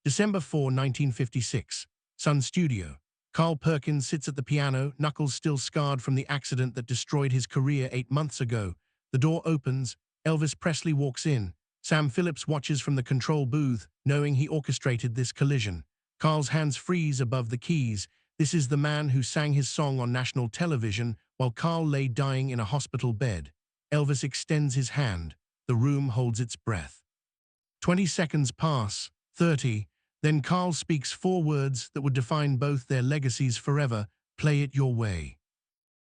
December 4, 1956. Sun Studio. Carl Perkins sits at the piano, knuckles still scarred from the accident that destroyed his career 8 months ago. The door opens. Elvis Presley walks in. Sam Phillips watches from the control booth, knowing he orchestrated this collision. Carl's hands freeze above the keys. This is the man who sang his song on national television while Carl lay dying in a hospital bed. Elvis extends his hand. The room holds its breath. 20 seconds pass, 30. Then Carl speaks 4 words that would define both their legacies forever: play it your way.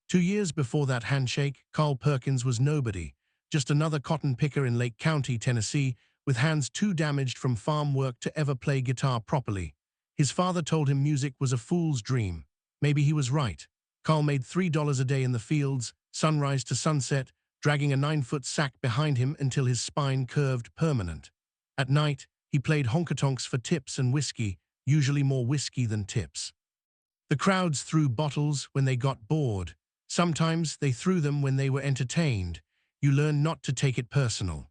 2 years before that handshake, Carl Perkins was nobody, just another cotton picker in Lake County, Tennessee, with hands too damaged from farm work to ever play guitar properly. His father told him music was a fool's dream. Maybe he was right. Carl made $3 a day in the fields, sunrise to sunset, dragging a 9-foot sack behind him until his spine curved permanent. At night, he played honky-tonks for tips and whiskey, usually more whiskey than tips. The crowds threw bottles when they got bored. Sometimes they threw them when they were entertained. You learn not to take it personal.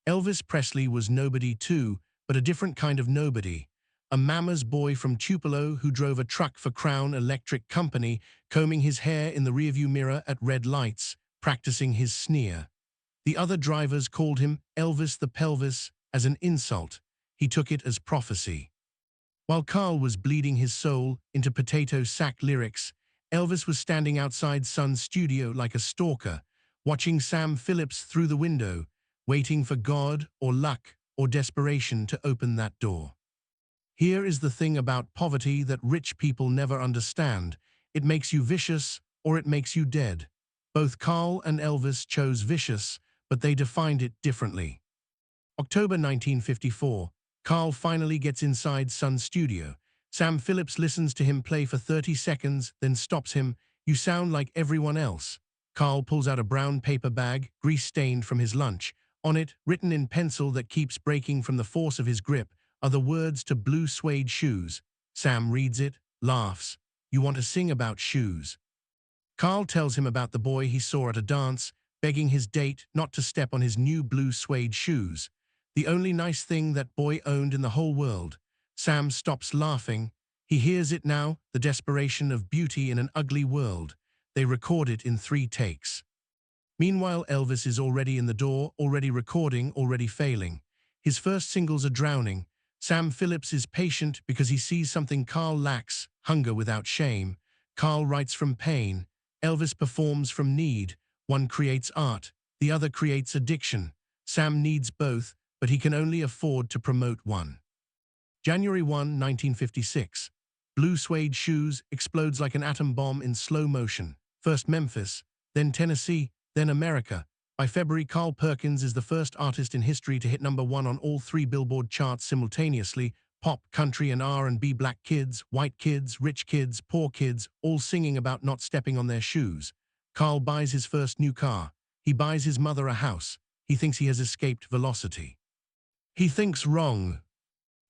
Elvis Presley was nobody too, but a different kind of nobody. A mama's boy from Tupelo who drove a truck for Crown Electric Company, combing his hair in the rearview mirror at red lights, practicing his sneer. The other drivers called him Elvis the Pelvis as an insult. He took it as prophecy. While Carl was bleeding his soul into potato sack lyrics, Elvis was standing outside Sun Studio like a stalker, watching Sam Phillips through the window, waiting for God or luck or desperation to open that door. Here is the thing about poverty that rich people never understand. It makes you vicious or it makes you dead. Both Carl and Elvis chose vicious, but they defined it differently. October 1954. Carl finally gets inside Sun Studio. Sam Phillips listens to him play for 30 seconds, then stops him. "You sound like everyone else." Carl pulls out a brown paper bag, grease-stained from his lunch. On it, written in pencil that keeps breaking from the force of his grip, are the words to Blue Suede Shoes. Sam reads it, laughs. "You want to sing about shoes." Carl tells him about the boy he saw at a dance, begging his date not to step on his new blue suede shoes. The only nice thing that boy owned in the whole world. Sam stops laughing. He hears it now, the desperation of beauty in an ugly world. They record it in 3 takes. Meanwhile, Elvis is already in the door, already recording, already failing. His first singles are drowning. Sam Phillips is patient because he sees something Carl lacks: hunger without shame. Carl writes from pain. Elvis performs from need. One creates art, the other creates addiction. Sam needs both, but he can only afford to promote one. January 1, 1956. Blue Suede Shoes explodes like an atom bomb in slow motion. First Memphis, then Tennessee, then America. By February, Carl Perkins is the first artist in history to hit #1 on all 3 Billboard charts simultaneously: pop, country, and R&B. Black kids, white kids, rich kids, poor kids, all singing about not stepping on their shoes. Carl buys his first new car. He buys his mother a house. He thinks he has escaped velocity. He thinks wrong.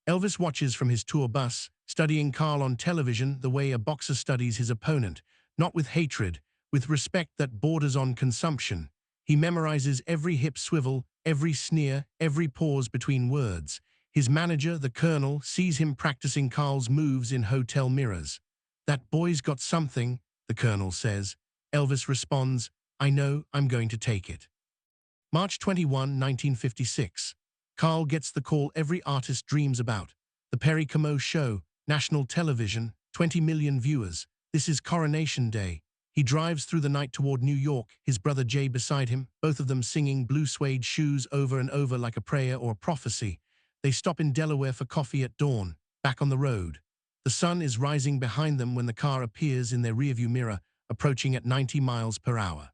Elvis watches from his tour bus, studying Carl on television the way a boxer studies his opponent, not with hatred, with respect that borders on consumption. He memorizes every hip swivel, every sneer, every pause between words. His manager, the Colonel, sees him practicing Carl's moves in hotel mirrors. "That boy's got something," the Colonel says. Elvis responds, "I know, I'm going to take it." March 21, 1956. Carl gets the call every artist dreams about. The Perry Como Show, national television, 20 million viewers. This is Coronation Day. He drives through the night toward New York, his brother Jay beside him, both of them singing Blue Suede Shoes over and over like a prayer or a prophecy. They stop in Delaware for coffee at dawn, back on the road. The sun is rising behind them when the car appears in their rearview mirror, approaching at 90 miles per hour.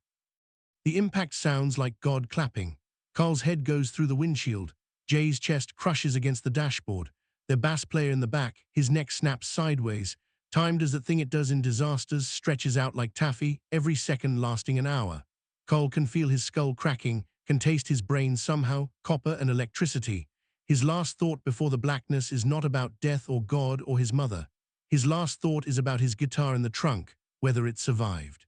The impact sounds like God clapping. Carl's head goes through the windshield. Jay's chest crushes against the dashboard. Their bass player in the back, his neck snaps sideways. Timed as the thing it does in disasters, stretches out like taffy, every second lasting an hour. Carl can feel his skull cracking, can taste his brain somehow, copper and electricity. His last thought before the blackness is not about death or God or his mother. His last thought is about his guitar in the trunk, whether it survived.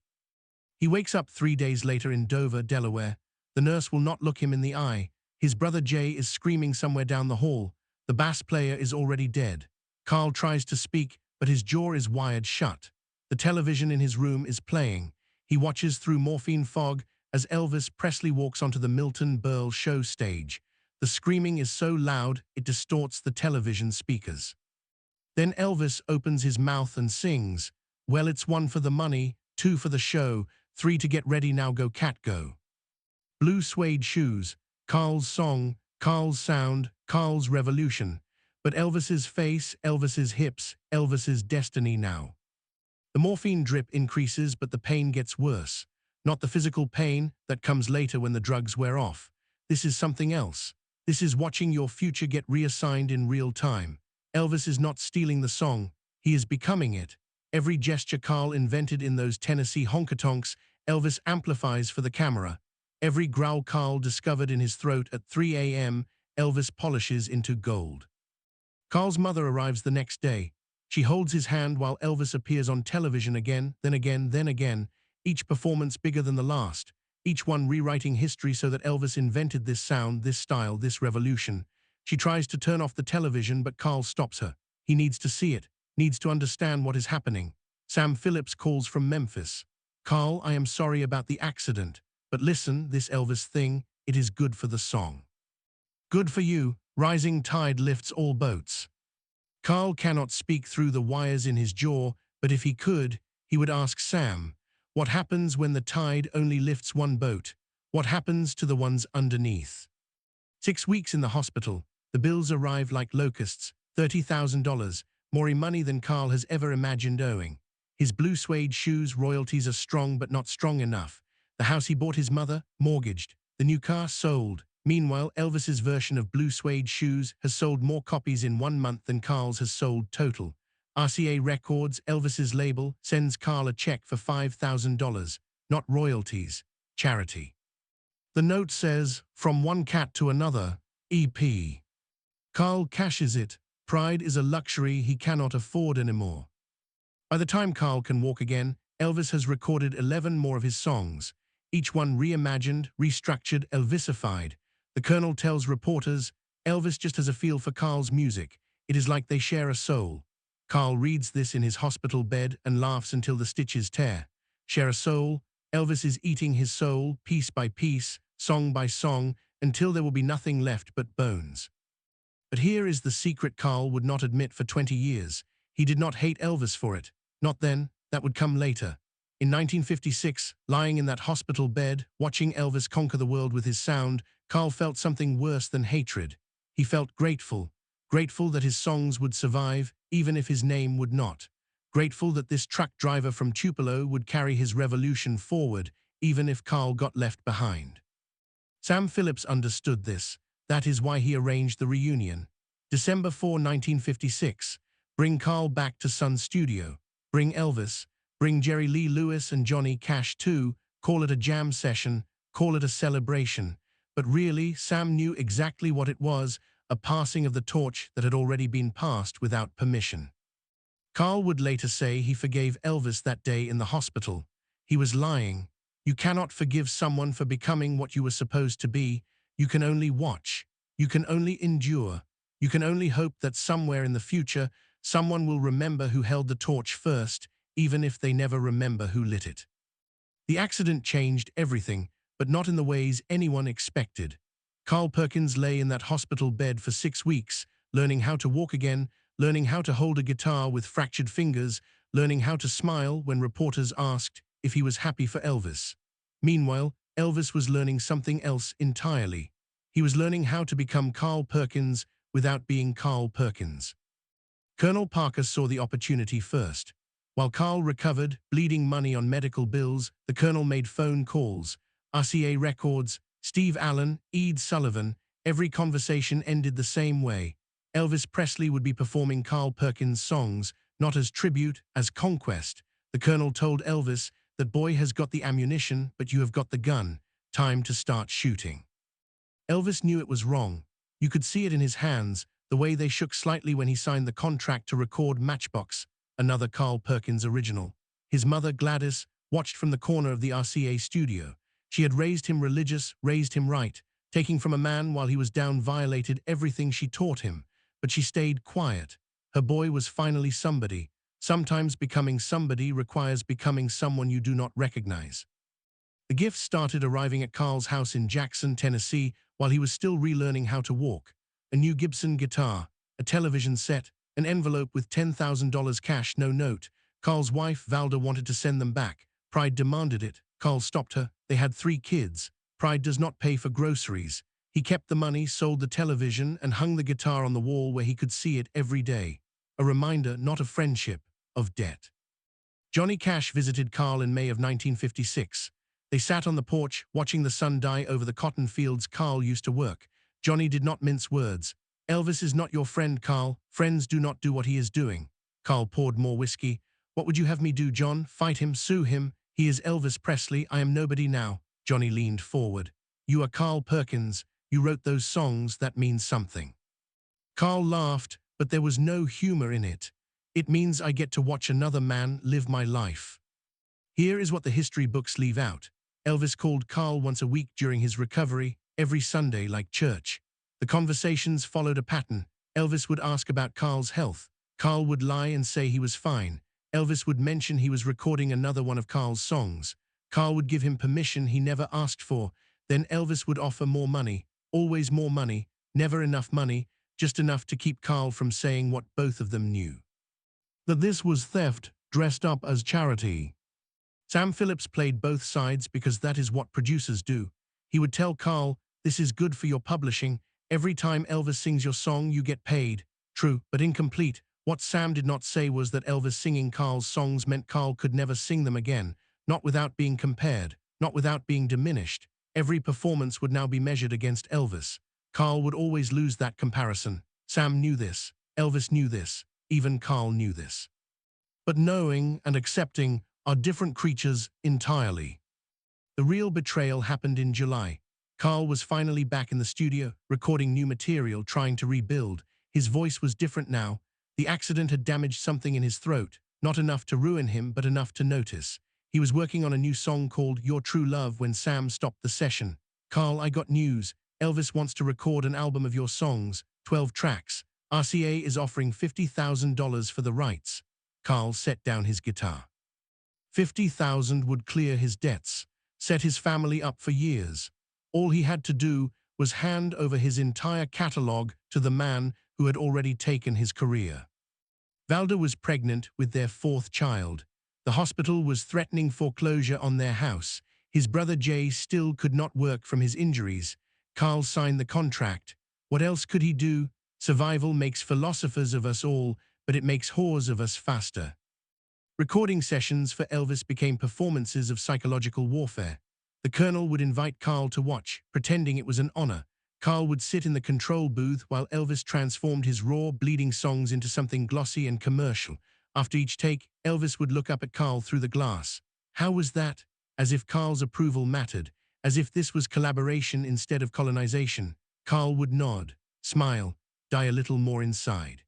He wakes up 3 days later in Dover, Delaware. The nurse will not look him in the eye. His brother Jay is screaming somewhere down the hall. The bass player is already dead. Carl tries to speak, but his jaw is wired shut. The television in his room is playing. He watches through morphine fog as Elvis Presley walks onto the Milton Berle show stage. The screaming is so loud it distorts the television speakers. Then Elvis opens his mouth and sings, "Well, it's 1 for the money, 2 for the show, 3 to get ready, now go cat go." Blue suede shoes, Carl's song, Carl's sound, Carl's revolution. But Elvis's face, Elvis's hips, Elvis's destiny now. The morphine drip increases, but the pain gets worse. Not the physical pain that comes later when the drugs wear off. This is something else. This is watching your future get reassigned in real time. Elvis is not stealing the song, he is becoming it. Every gesture Carl invented in those Tennessee honky-tonks, Elvis amplifies for the camera. Every growl Carl discovered in his throat at 3 a.m., Elvis polishes into gold. Carl's mother arrives the next day. She holds his hand while Elvis appears on television again, then again, then again, each performance bigger than the last, each one rewriting history so that Elvis invented this sound, this style, this revolution. She tries to turn off the television, but Carl stops her. He needs to see it, needs to understand what is happening. Sam Phillips calls from Memphis. "Carl, I am sorry about the accident, but listen, this Elvis thing, it is good for the song. Good for you, rising tide lifts all boats." Carl cannot speak through the wires in his jaw, but if he could, he would ask Sam, what happens when the tide only lifts one boat? What happens to the ones underneath? 6 weeks in the hospital, the bills arrive like locusts, $30,000, more money than Carl has ever imagined owing. His blue suede shoes royalties are strong but not strong enough. The house he bought his mother, mortgaged. The new car, sold. Meanwhile, Elvis's version of blue suede shoes has sold more copies in 1 month than Carl's has sold total. RCA Records, Elvis's label, sends Carl a check for $5,000, not royalties, charity. The note says, "From one cat to another, EP." Carl cashes it. Pride is a luxury he cannot afford anymore. By the time Carl can walk again, Elvis has recorded 11 more of his songs, each one reimagined, restructured, Elvisified. The Colonel tells reporters, Elvis just has a feel for Carl's music. It is like they share a soul. Carl reads this in his hospital bed and laughs until the stitches tear. Share a soul? Elvis is eating his soul, piece by piece, song by song, until there will be nothing left but bones. But here is the secret Carl would not admit for 20 years. He did not hate Elvis for it. Not then, that would come later. In 1956, lying in that hospital bed, watching Elvis conquer the world with his sound, Carl felt something worse than hatred. He felt grateful. Grateful that his songs would survive, even if his name would not. Grateful that this truck driver from Tupelo would carry his revolution forward, even if Carl got left behind. Sam Phillips understood this. That is why he arranged the reunion. December 4, 1956. Bring Carl back to Sun Studio. Bring Elvis. Bring Jerry Lee Lewis and Johnny Cash too. Call it a jam session. Call it a celebration. But really, Sam knew exactly what it was, a passing of the torch that had already been passed without permission. Carl would later say he forgave Elvis that day in the hospital. He was lying. You cannot forgive someone for becoming what you were supposed to be. You can only watch. You can only endure. You can only hope that somewhere in the future, someone will remember who held the torch first, even if they never remember who lit it. The accident changed everything, but not in the ways anyone expected. Carl Perkins lay in that hospital bed for 6 weeks, learning how to walk again, learning how to hold a guitar with fractured fingers, learning how to smile when reporters asked if he was happy for Elvis. Meanwhile, Elvis was learning something else entirely. He was learning how to become Carl Perkins without being Carl Perkins. Colonel Parker saw the opportunity first. While Carl recovered, bleeding money on medical bills, the Colonel made phone calls. RCA Records, Steve Allen, Ed Sullivan, every conversation ended the same way. Elvis Presley would be performing Carl Perkins' songs, not as tribute, as conquest. The Colonel told Elvis, "That boy has got the ammunition, but you have got the gun. Time to start shooting." Elvis knew it was wrong. You could see it in his hands, the way they shook slightly when he signed the contract to record Matchbox, another Carl Perkins original. His mother, Gladys, watched from the corner of the RCA studio. She had raised him religious, raised him right, taking from a man while he was down violated everything she taught him. but she stayed quiet. Her boy was finally somebody. Sometimes becoming somebody requires becoming someone you do not recognize. The gifts started arriving at Carl's house in Jackson, Tennessee, while he was still relearning how to walk. A new Gibson guitar, a television set, an envelope with $10,000 cash, no note. Carl's wife, Valda, wanted to send them back. Pride demanded it. Carl stopped her. They had 3 kids. Pride does not pay for groceries. He kept the money, sold the television, and hung the guitar on the wall where he could see it every day. A reminder, not of friendship, of debt. Johnny Cash visited Carl in May of 1956. They sat on the porch, watching the sun die over the cotton fields Carl used to work. Johnny did not mince words. "Elvis is not your friend, Carl. Friends do not do what he is doing." Carl poured more whiskey. "What would you have me do, John? Fight him, sue him? He is Elvis Presley. I am nobody now." Johnny leaned forward. "You are Carl Perkins. You wrote those songs. That means something." Carl laughed, but there was no humor in it. "It means I get to watch another man live my life." Here is what the history books leave out. Elvis called Carl once a week during his recovery, every Sunday like church. The conversations followed a pattern. Elvis would ask about Carl's health. Carl would lie and say he was fine. Elvis would mention he was recording another one of Carl's songs. Carl would give him permission he never asked for. Then Elvis would offer more money, always more money, never enough money, just enough to keep Carl from saying what both of them knew: that this was theft dressed up as charity. Sam Phillips played both sides because that is what producers do. He would tell Carl, "This is good for your publishing. Every time Elvis sings your song, you get paid." True, but incomplete. What Sam did not say was that Elvis singing Carl's songs meant Carl could never sing them again, not without being compared, not without being diminished. Every performance would now be measured against Elvis. Carl would always lose that comparison. Sam knew this. Elvis knew this. Even Carl knew this. But knowing and accepting are different creatures entirely. The real betrayal happened in July. Carl was finally back in the studio, recording new material, trying to rebuild. His voice was different now. The accident had damaged something in his throat, not enough to ruin him, but enough to notice. He was working on a new song called Your True Love when Sam stopped the session. "Carl, I got news. Elvis wants to record an album of your songs, 12 tracks. RCA is offering $50,000 for the rights." Carl set down his guitar. $50,000 would clear his debts, set his family up for years. All he had to do was hand over his entire catalog to the man who had already taken his career. Valda was pregnant with their 4th child. The hospital was threatening foreclosure on their house. His brother Jay still could not work from his injuries. Carl signed the contract. What else could he do? Survival makes philosophers of us all, but it makes whores of us faster. Recording sessions for Elvis became performances of psychological warfare. The Colonel would invite Carl to watch, pretending it was an honor. Carl would sit in the control booth while Elvis transformed his raw, bleeding songs into something glossy and commercial. After each take, Elvis would look up at Carl through the glass. How was that? As if Carl's approval mattered, as if this was collaboration instead of colonization. Carl would nod, smile, die a little more inside.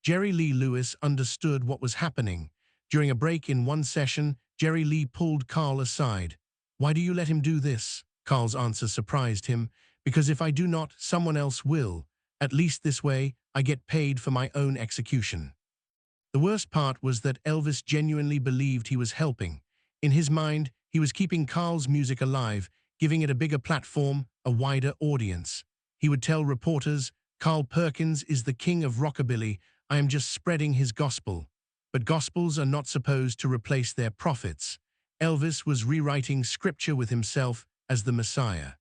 Jerry Lee Lewis understood what was happening. During a break in one session, Jerry Lee pulled Carl aside. "Why do you let him do this?" Carl's answer surprised him. "Because if I do not, someone else will. At least this way, I get paid for my own execution." The worst part was that Elvis genuinely believed he was helping. In his mind, he was keeping Carl's music alive, giving it a bigger platform, a wider audience. He would tell reporters, "Carl Perkins is the king of rockabilly. I am just spreading his gospel." But gospels are not supposed to replace their prophets. Elvis was rewriting scripture with himself as the Messiah.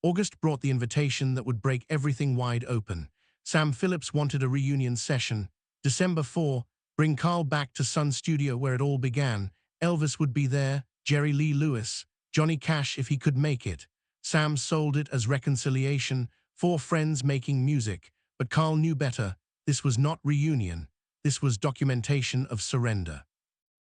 August brought the invitation that would break everything wide open. Sam Phillips wanted a reunion session. December 4, bring Carl back to Sun Studio where it all began. Elvis would be there, Jerry Lee Lewis, Johnny Cash if he could make it. Sam sold it as reconciliation, 4 friends making music. But Carl knew better. This was not reunion. This was documentation of surrender.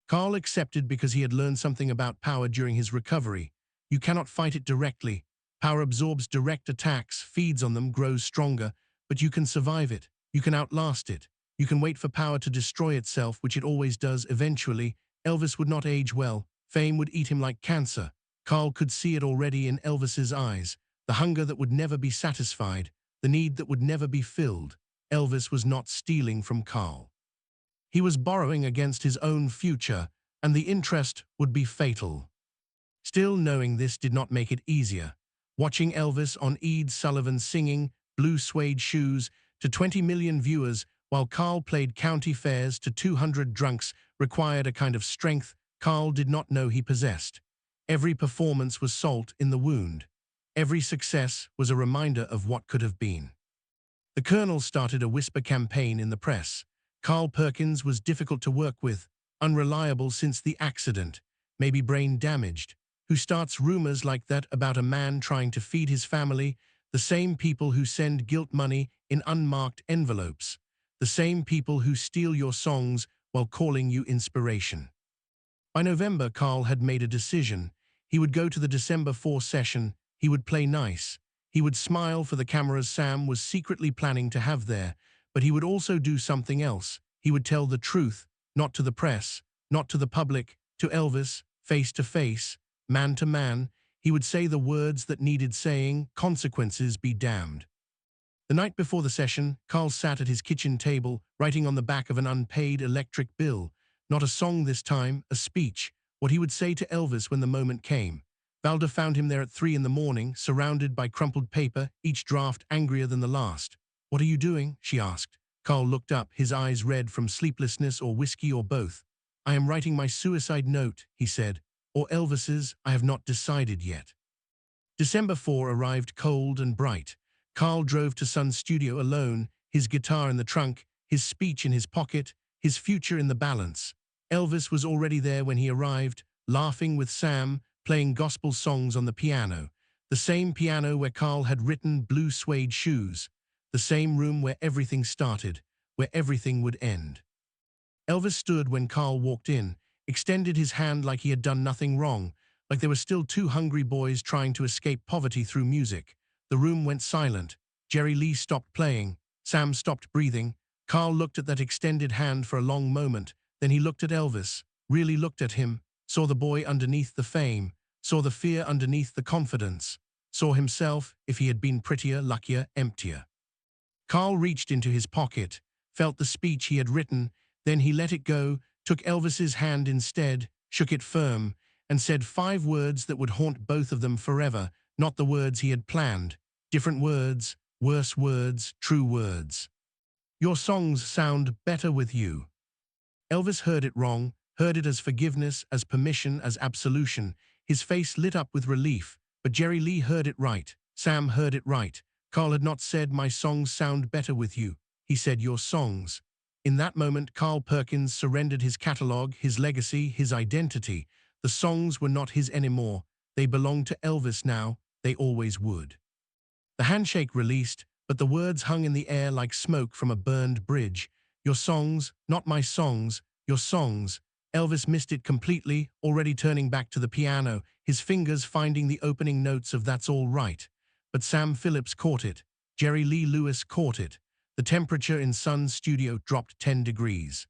Carl accepted because he had learned something about power during his recovery. You cannot fight it directly. Power absorbs direct attacks, feeds on them, grows stronger, but you can survive it. You can outlast it. You can wait for power to destroy itself, which it always does eventually. Elvis would not age well. Fame would eat him like cancer. Carl could see it already in Elvis's eyes. The hunger that would never be satisfied. The need that would never be filled. Elvis was not stealing from Carl. He was borrowing against his own future, and the interest would be fatal. Still, knowing this did not make it easier. Watching Elvis on Ed Sullivan singing Blue Suede Shoes to 20 million viewers while Carl played county fairs to 200 drunks required a kind of strength Carl did not know he possessed. Every performance was salt in the wound. Every success was a reminder of what could have been. The Colonel started a whisper campaign in the press. Carl Perkins was difficult to work with, unreliable since the accident, maybe brain damaged. Who starts rumors like that about a man trying to feed his family, the same people who send guilt money in unmarked envelopes, the same people who steal your songs while calling you inspiration. By November, Carl had made a decision. He would go to the December 4 session, he would play nice, he would smile for the cameras Sam was secretly planning to have there, but he would also do something else. He would tell the truth, not to the press, not to the public, to Elvis, face to face, man to man. He would say the words that needed saying, consequences be damned. The night before the session, Carl sat at his kitchen table, writing on the back of an unpaid electric bill. Not a song this time, a speech, what he would say to Elvis when the moment came. Valda found him there at 3 in the morning, surrounded by crumpled paper, each draft angrier than the last. "What are you doing?" she asked. Carl looked up, his eyes red from sleeplessness or whiskey or both. "I am writing my suicide note," he said. "Or Elvis's, I have not decided yet." December 4 arrived cold and bright. Carl drove to Sun's studio alone, his guitar in the trunk, his speech in his pocket, his future in the balance. Elvis was already there when he arrived, laughing with Sam, playing gospel songs on the piano. The same piano where Carl had written Blue Suede Shoes. The same room where everything started, where everything would end. Elvis stood when Carl walked in, extended his hand like he had done nothing wrong, like there were still two hungry boys trying to escape poverty through music. The room went silent. Jerry Lee stopped playing. Sam stopped breathing. Carl looked at that extended hand for a long moment. Then he looked at Elvis, really looked at him, saw the boy underneath the fame, saw the fear underneath the confidence, saw himself, if he had been prettier, luckier, emptier. Carl reached into his pocket, felt the speech he had written, then he let it go, took Elvis's hand instead, shook it firm, and said 5 words that would haunt both of them forever, not the words he had planned. Different words, worse words, true words. "Your songs sound better with you." Elvis heard it wrong, heard it as forgiveness, as permission, as absolution. His face lit up with relief, but Jerry Lee heard it right. Sam heard it right. Carl had not said, "My songs sound better with you." He said, "Your songs." In that moment, Carl Perkins surrendered his catalog, his legacy, his identity. The songs were not his anymore. They belonged to Elvis now. They always would. The handshake released, but the words hung in the air like smoke from a burned bridge. "Your songs, not my songs, your songs." Elvis missed it completely, already turning back to the piano, his fingers finding the opening notes of "That's All Right." But Sam Phillips caught it. Jerry Lee Lewis caught it. The temperature in Sun's studio dropped 10 degrees.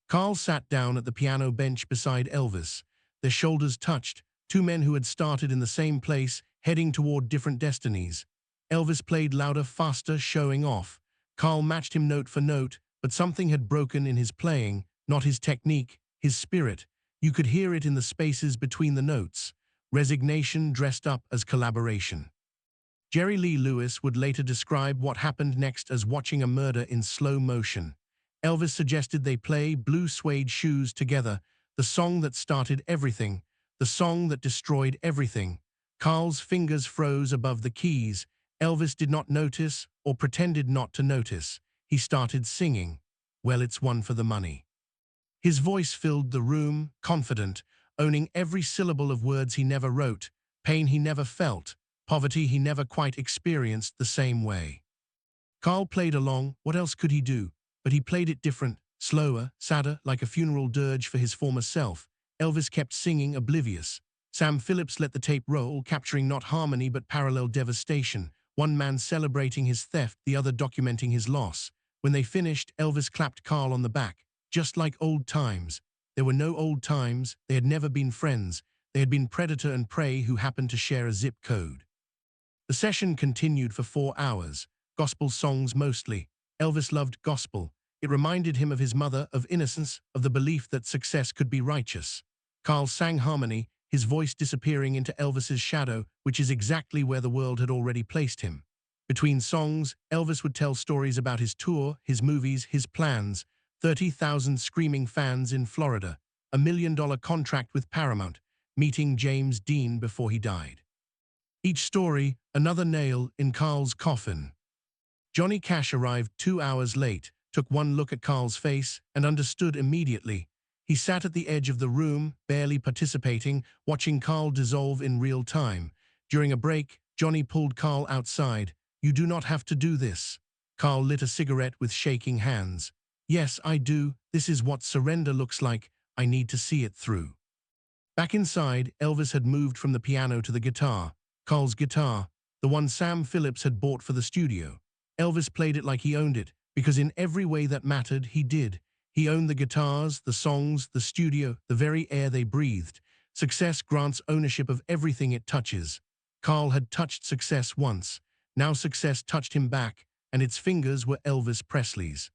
Carl sat down at the piano bench beside Elvis. Their shoulders touched, two men who had started in the same place, heading toward different destinies. Elvis played louder, faster, showing off. Carl matched him note for note, but something had broken in his playing, not his technique, his spirit. You could hear it in the spaces between the notes. Resignation dressed up as collaboration. Jerry Lee Lewis would later describe what happened next as watching a murder in slow motion. Elvis suggested they play Blue Suede Shoes together, the song that started everything, the song that destroyed everything. Carl's fingers froze above the keys. Elvis did not notice or pretended not to notice. He started singing, "Well, it's one for the money." His voice filled the room, confident, owning every syllable of words he never wrote, pain he never felt, poverty he never quite experienced the same way. Carl played along. What else could he do? But he played it different, slower, sadder, like a funeral dirge for his former self. Elvis kept singing, oblivious. Sam Phillips let the tape roll, capturing not harmony but parallel devastation. One man celebrating his theft, the other documenting his loss. When they finished, Elvis clapped Carl on the back. Just like old times. There were no old times. They had never been friends. They had been predator and prey who happened to share a zip code. The session continued for 4 hours. Gospel songs mostly. Elvis loved gospel. It reminded him of his mother, of innocence, of the belief that success could be righteous. Carl sang harmony, his voice disappearing into Elvis's shadow, which is exactly where the world had already placed him. Between songs, Elvis would tell stories about his tour, his movies, his plans, 30,000 screaming fans in Florida, a $1 million contract with Paramount, meeting James Dean before he died. Each story, another nail in Carl's coffin. Johnny Cash arrived 2 hours late, took one look at Carl's face, and understood immediately. He sat at the edge of the room, barely participating, watching Carl dissolve in real time. During a break, Johnny pulled Carl outside. "You do not have to do this." Carl lit a cigarette with shaking hands. "Yes, I do. This is what surrender looks like. I need to see it through." Back inside, Elvis had moved from the piano to the guitar. Carl's guitar, the one Sam Phillips had bought for the studio. Elvis played it like he owned it, because in every way that mattered, he did. He owned the guitars, the songs, the studio, the very air they breathed. Success grants ownership of everything it touches. Carl had touched success once. Now success touched him back, and its fingers were Elvis Presley's.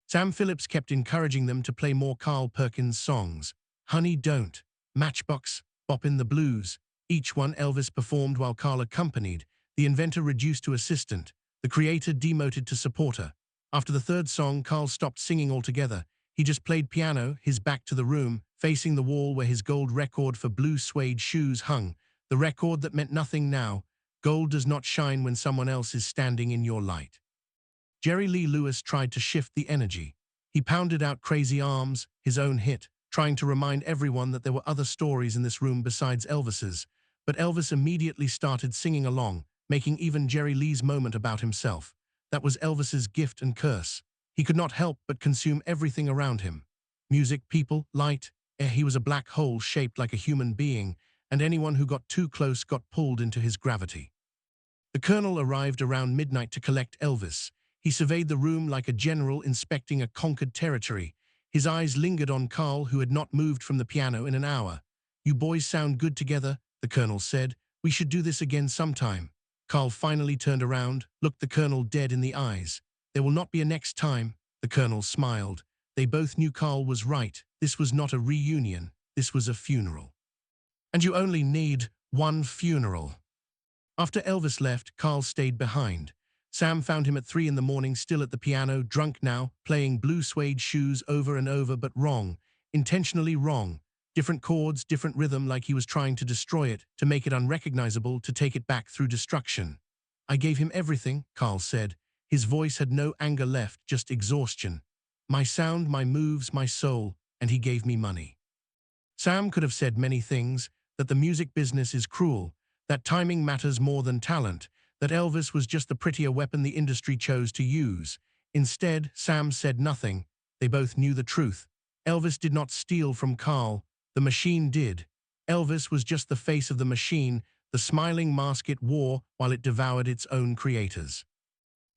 Sam Phillips kept encouraging them to play more Carl Perkins songs. "Honey, Don't," "Matchbox," "Boppin' the Blues." Each one Elvis performed while Carl accompanied. The inventor reduced to assistant. The creator demoted to supporter. After the third song, Carl stopped singing altogether. He just played piano, his back to the room, facing the wall where his gold record for blue suede shoes hung. The record that meant nothing now. Gold does not shine when someone else is standing in your light. Jerry Lee Lewis tried to shift the energy. He pounded out Crazy Arms, his own hit, trying to remind everyone that there were other stories in this room besides Elvis's. But Elvis immediately started singing along, making even Jerry Lee's moment about himself. That was Elvis's gift and curse. He could not help but consume everything around him. Music, people, light. He was a black hole shaped like a human being, and anyone who got too close got pulled into his gravity. The colonel arrived around midnight to collect Elvis. He surveyed the room like a general inspecting a conquered territory. His eyes lingered on Carl, who had not moved from the piano in an hour. "You boys sound good together," the colonel said. "We should do this again sometime." Carl finally turned around, looked the colonel dead in the eyes. "There will not be a next time," the colonel smiled. They both knew Carl was right. This was not a reunion. This was a funeral. And you only need one funeral. After Elvis left, Carl stayed behind. Sam found him at 3 in the morning, still at the piano, drunk now, playing Blue Suede Shoes over and over, but wrong. Intentionally wrong. Different chords, different rhythm, like he was trying to destroy it, to make it unrecognizable, to take it back through destruction. "I gave him everything," Carl said. His voice had no anger left, just exhaustion. "My sound, my moves, my soul, and he gave me money." Sam could have said many things, that the music business is cruel, that timing matters more than talent, that Elvis was just the prettier weapon the industry chose to use. Instead, Sam said nothing. They both knew the truth. Elvis did not steal from Carl. The machine did. Elvis was just the face of the machine, the smiling mask it wore while it devoured its own creators.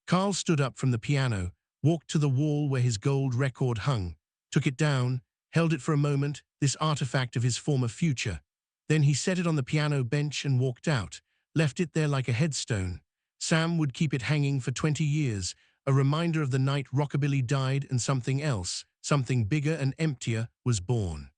Carl stood up from the piano, walked to the wall where his gold record hung, took it down, held it for a moment, this artifact of his former future. Then he set it on the piano bench and walked out, left it there like a headstone. Sam would keep it hanging for 20 years, a reminder of the night rockabilly died and something else, something bigger and emptier, was born.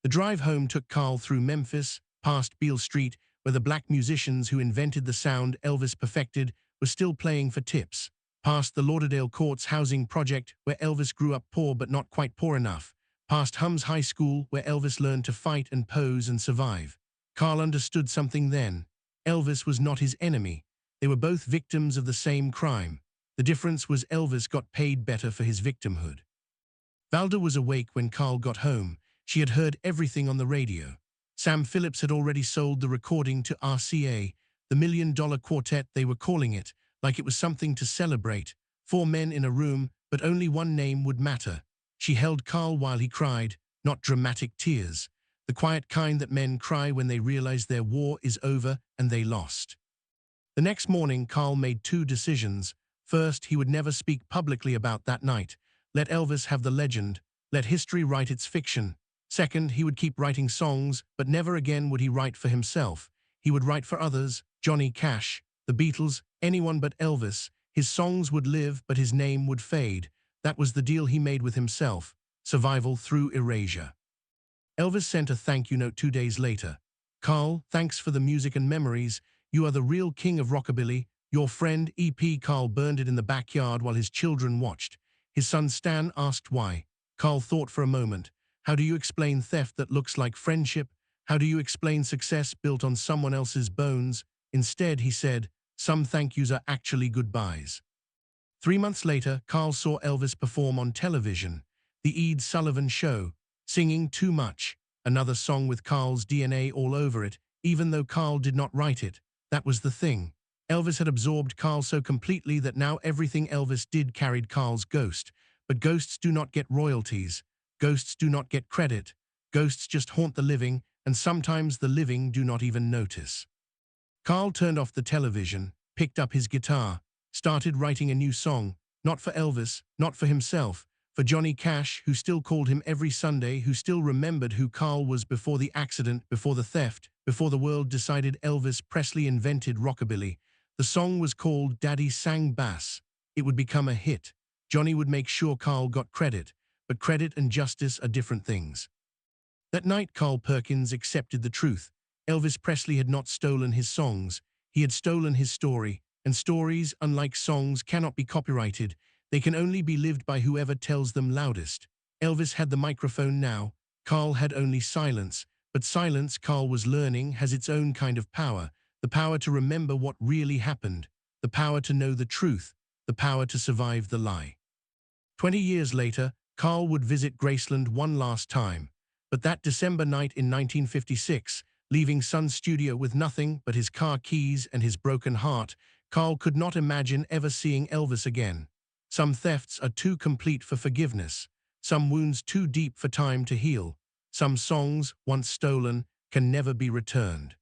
The drive home took Carl through Memphis, past Beale Street, where the black musicians who invented the sound Elvis perfected were still playing for tips, past the Lauderdale Courts housing project where Elvis grew up poor but not quite poor enough, past Hums High School where Elvis learned to fight and pose and survive. Carl understood something then. Elvis was not his enemy. They were both victims of the same crime. The difference was Elvis got paid better for his victimhood. Valda was awake when Carl got home. She had heard everything on the radio. Sam Phillips had already sold the recording to RCA, the $1 million quartet they were calling it, like it was something to celebrate. 4 men in a room, but only one name would matter. She held Carl while he cried, not dramatic tears, the quiet kind that men cry when they realize their war is over and they lost. The next morning, Carl made 2 decisions. First, he would never speak publicly about that night. Let Elvis have the legend. Let history write its fiction. Second, he would keep writing songs, but never again would he write for himself. He would write for others, Johnny Cash, the Beatles, anyone but Elvis. His songs would live, but his name would fade. That was the deal he made with himself. Survival through erasure. Elvis sent a thank you note 2 days later. Carl, thanks for the music and memories. You are the real king of rockabilly. Your friend E.P. Carl burned it in the backyard while his children watched. His son Stan asked why. Carl thought for a moment. How do you explain theft that looks like friendship? How do you explain success built on someone else's bones? Instead, he said, some thank yous are actually goodbyes. 3 months later, Carl saw Elvis perform on television. The Ed Sullivan Show. Singing Too Much. Another song with Carl's DNA all over it, even though Carl did not write it. That was the thing. Elvis had absorbed Carl so completely that now everything Elvis did carried Carl's ghost. But ghosts do not get royalties. Ghosts do not get credit. Ghosts just haunt the living, and sometimes the living do not even notice. Carl turned off the television, picked up his guitar, started writing a new song, not for Elvis, not for himself, for Johnny Cash, who still called him every Sunday, who still remembered who Carl was before the accident, before the theft, before the world decided Elvis Presley invented rockabilly. The song was called Daddy Sang Bass. It would become a hit. Johnny would make sure Carl got credit, but credit and justice are different things. That night, Carl Perkins accepted the truth. Elvis Presley had not stolen his songs. He had stolen his story, and stories, unlike songs, cannot be copyrighted. They can only be lived by whoever tells them loudest. Elvis had the microphone now. Carl had only silence. But silence, Carl was learning, has its own kind of power. The power to remember what really happened. The power to know the truth. The power to survive the lie. 20 years later, Carl would visit Graceland one last time. But that December night in 1956, leaving Sun Studio with nothing but his car keys and his broken heart, Carl could not imagine ever seeing Elvis again. Some thefts are too complete for forgiveness. Some wounds too deep for time to heal. Some songs, once stolen, can never be returned.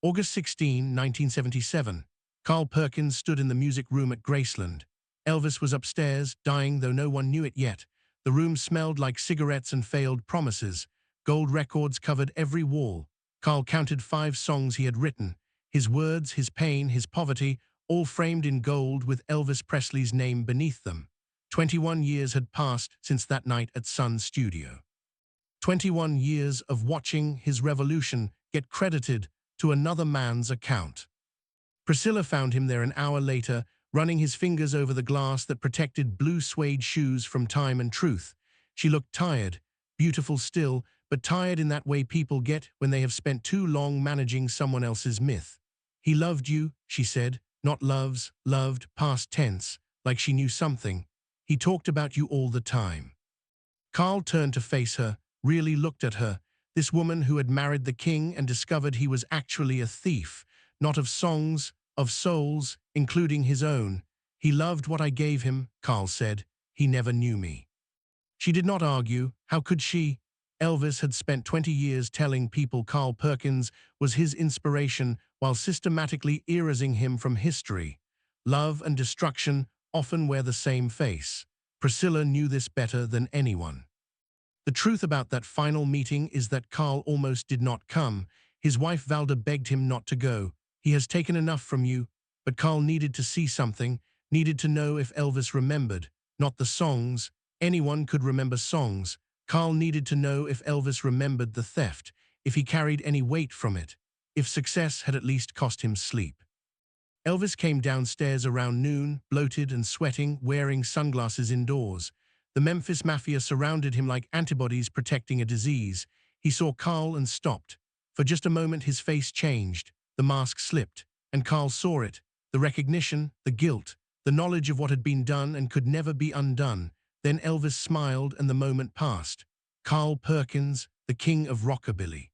August 16, 1977. Carl Perkins stood in the music room at Graceland. Elvis was upstairs, dying though no one knew it yet. The room smelled like cigarettes and failed promises. Gold records covered every wall. Carl counted 5 songs he had written. His words, his pain, his poverty, all framed in gold with Elvis Presley's name beneath them. 21 years had passed since that night at Sun Studio. 21 years of watching his revolution get credited to another man's account. Priscilla found him there an hour later, running his fingers over the glass that protected blue suede shoes from time and truth. She looked tired, beautiful still, but tired in that way people get when they have spent too long managing someone else's myth. He loved you, she said, not loves, loved, past tense, like she knew something. He talked about you all the time. Carl turned to face her, really looked at her, this woman who had married the king and discovered he was actually a thief, not of songs, of souls, including his own. He loved what I gave him, Carl said. He never knew me. She did not argue. How could she? Elvis had spent 20 years telling people Carl Perkins was his inspiration while systematically erasing him from history. Love and destruction often wear the same face. Priscilla knew this better than anyone. The truth about that final meeting is that Carl almost did not come. His wife Valda begged him not to go. He has taken enough from you. But Carl needed to see something, needed to know if Elvis remembered, not the songs. Anyone could remember songs. Carl needed to know if Elvis remembered the theft, if he carried any weight from it, if success had at least cost him sleep. Elvis came downstairs around noon, bloated and sweating, wearing sunglasses indoors. The Memphis Mafia surrounded him like antibodies protecting a disease. He saw Carl and stopped. For just a moment his face changed, the mask slipped, and Carl saw it, the recognition, the guilt, the knowledge of what had been done and could never be undone. Then Elvis smiled and the moment passed. Carl Perkins, the king of rockabilly.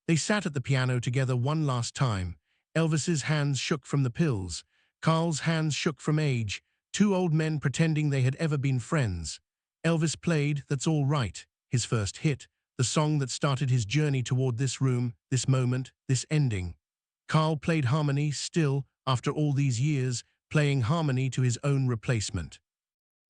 They sat at the piano together one last time. Elvis's hands shook from the pills. Carl's hands shook from age. 2 old men pretending they had ever been friends. Elvis played That's All Right, his first hit, the song that started his journey toward this room, this moment, this ending. Carl played harmony still, after all these years, playing harmony to his own replacement.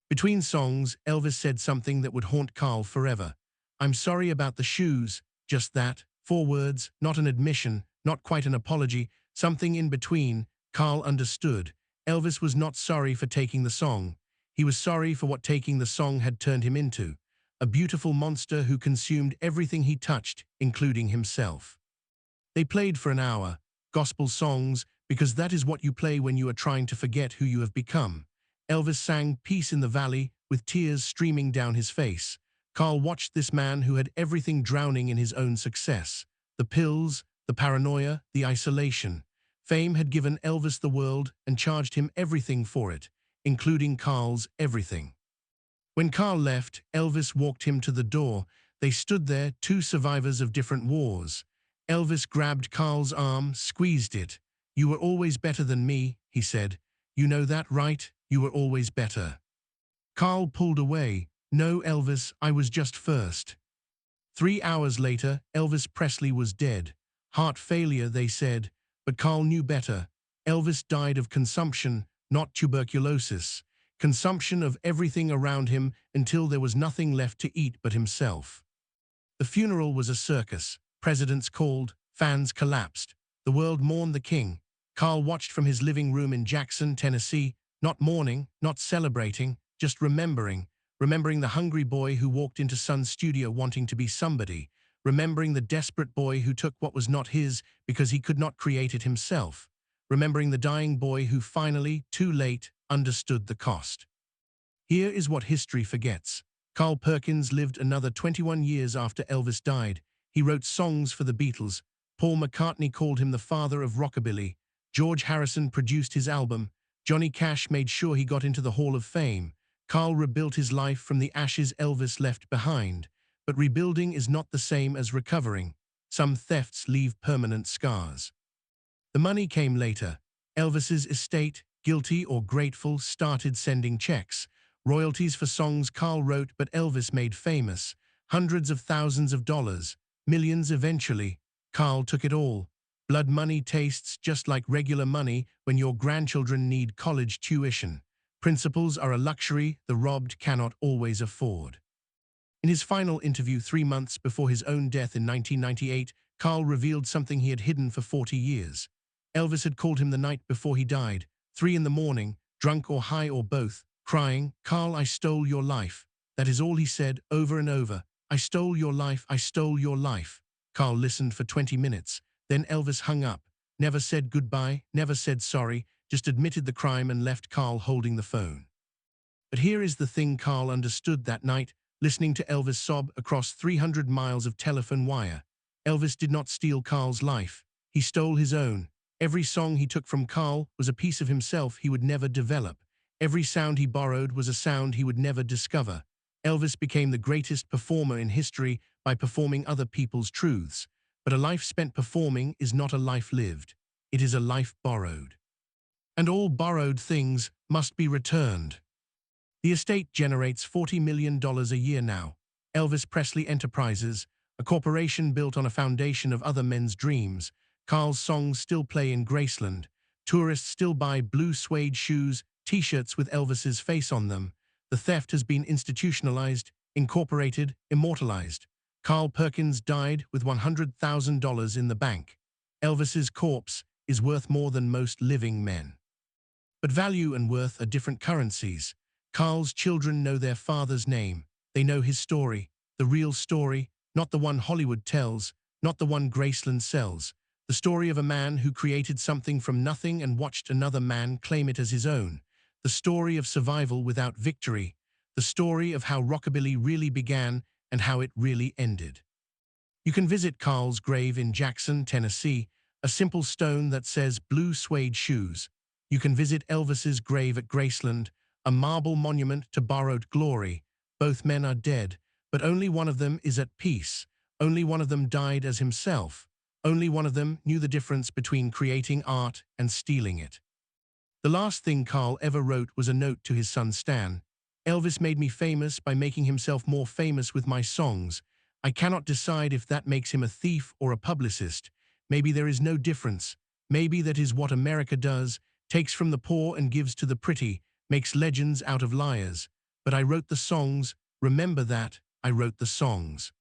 Between songs, Elvis said something that would haunt Carl forever. I'm sorry about the shoes, just that. 4 words, not an admission, not quite an apology, something in between. Carl understood. Elvis was not sorry for taking the song. He was sorry for what taking the song had turned him into, a beautiful monster who consumed everything he touched, including himself. They played for an hour, gospel songs, because that is what you play when you are trying to forget who you have become. Elvis sang Peace in the Valley with tears streaming down his face. Carl watched this man who had everything drowning in his own success. The pills, the paranoia, the isolation. Fame had given Elvis the world and charged him everything for it, including Carl's everything. When Carl left, Elvis walked him to the door. They stood there, two survivors of different wars. Elvis grabbed Carl's arm, squeezed it. "You were always better than me," he said. "You know that, right? You were always better." Carl pulled away. "No, Elvis, I was just first." 3 hours later, Elvis Presley was dead. Heart failure, they said, but Carl knew better. Elvis died of consumption, not tuberculosis. Consumption of everything around him until there was nothing left to eat but himself. The funeral was a circus. Presidents called, fans collapsed. The world mourned the king. Carl watched from his living room in Jackson, Tennessee, not mourning, not celebrating, just remembering the hungry boy who walked into Sun's studio wanting to be somebody, remembering the desperate boy who took what was not his because he could not create it himself, remembering the dying boy who finally, too late, understood the cost. Here is what history forgets. Carl Perkins lived another 21 years after Elvis died. He wrote songs for the Beatles. Paul McCartney called him the father of rockabilly. George Harrison produced his album. Johnny Cash made sure he got into the Hall of Fame. Carl rebuilt his life from the ashes Elvis left behind. But rebuilding is not the same as recovering. Some thefts leave permanent scars. The money came later. Elvis's estate, guilty or grateful, started sending checks. Royalties for songs Carl wrote but Elvis made famous. Hundreds of thousands of dollars. Millions eventually. Carl took it all. Blood money tastes just like regular money when your grandchildren need college tuition. Principles are a luxury the robbed cannot always afford. In his final interview 3 months before his own death in 1998, Carl revealed something he had hidden for 40 years. Elvis had called him the night before he died, 3 in the morning, drunk or high or both, crying, "Carl, I stole your life." That is all he said, over and over. "I stole your life, I stole your life." Carl listened for 20 minutes. Then Elvis hung up, never said goodbye, never said sorry, just admitted the crime and left Carl holding the phone. But here is the thing Carl understood that night, listening to Elvis sob across 300 miles of telephone wire. Elvis did not steal Carl's life. He stole his own. Every song he took from Carl was a piece of himself he would never develop. Every sound he borrowed was a sound he would never discover. Elvis became the greatest performer in history by performing other people's truths. But a life spent performing is not a life lived. It is a life borrowed. And all borrowed things must be returned. The estate generates $40 million a year now. Elvis Presley Enterprises, a corporation built on a foundation of other men's dreams. Carl's songs still play in Graceland. Tourists still buy blue suede shoes, t-shirts with Elvis's face on them. The theft has been institutionalized, incorporated, immortalized. Carl Perkins died with $100,000 in the bank. Elvis's corpse is worth more than most living men. But value and worth are different currencies. Carl's children know their father's name. They know his story, the real story, not the one Hollywood tells, not the one Graceland sells. The story of a man who created something from nothing and watched another man claim it as his own. The story of survival without victory. The story of how rockabilly really began and how it really ended. You can visit Carl's grave in Jackson, Tennessee, a simple stone that says blue suede shoes. You can visit Elvis's grave at Graceland, a marble monument to borrowed glory. Both men are dead, but only one of them is at peace. Only one of them died as himself. Only one of them knew the difference between creating art and stealing it. The last thing Carl ever wrote was a note to his son Stan. "Elvis made me famous by making himself more famous with my songs. I cannot decide if that makes him a thief or a publicist. Maybe there is no difference. Maybe that is what America does, takes from the poor and gives to the pretty, makes legends out of liars. But I wrote the songs. Remember that, I wrote the songs."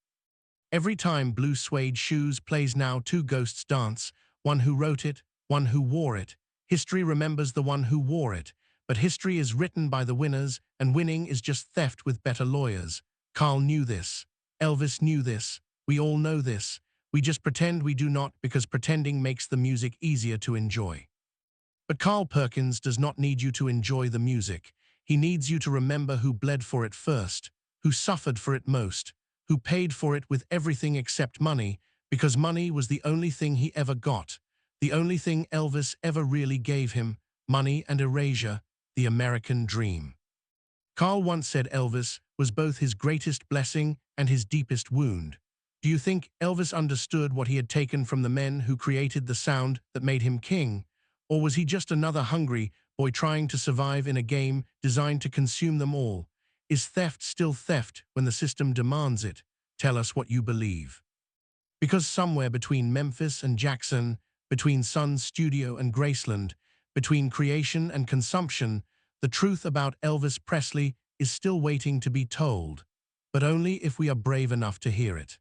Every time Blue Suede Shoes plays now, two ghosts dance, one who wrote it, one who wore it. History remembers the one who wore it, but history is written by the winners, and winning is just theft with better lawyers. Carl knew this. Elvis knew this. We all know this. We just pretend we do not because pretending makes the music easier to enjoy. But Carl Perkins does not need you to enjoy the music. He needs you to remember who bled for it first, who suffered for it most, who paid for it with everything except money, because money was the only thing he ever got, the only thing Elvis ever really gave him, money and erasure, the American dream. Carl once said Elvis was both his greatest blessing and his deepest wound. Do you think Elvis understood what he had taken from the men who created the sound that made him king? Or was he just another hungry boy trying to survive in a game designed to consume them all? Is theft still theft when the system demands it? Tell us what you believe. Because somewhere between Memphis and Jackson, between Sun Studio and Graceland, between creation and consumption, the truth about Elvis Presley is still waiting to be told, but only if we are brave enough to hear it.